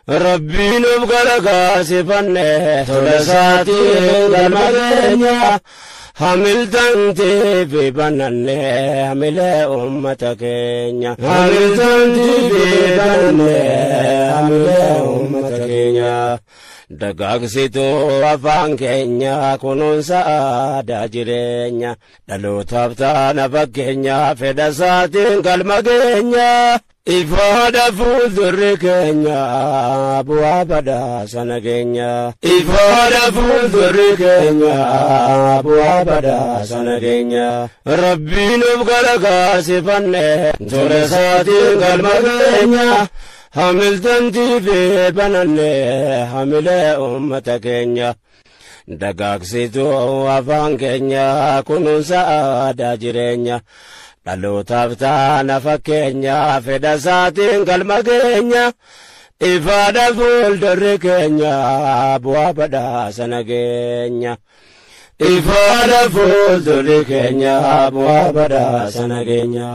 Rabbiin of gargaarsifanne tola isaatiin galma keenya hamiltantii fi bananne hamilee uummata keenya hamiltantii fi bananne hamilee uummata keenya dagaagsituu afaan keenya kunuunsa aadaa jireenya dhalootaaf taana fakkeenya fedha isaatiin galma keenya ifaadha fuuldurri keenya bu'aa badhaasa nageenya ifaadha fuuldurri keenya bu'aa badhaasa nageenya Rabbiin of gargaarsifanne tola isaatiin galma keenya hamiltantii fi bananne hamilee uummata keenya dagaagsituu afaan keenya kunuunsa aadaa jireenya dhalootaaf taana fakkeenya fedha isaatiin galma keenya ifaadha fuuldurri keenya bu'aa badhaasa nageenya ifaadha fuuldurri keenya bu'aa badhaasa nageenya.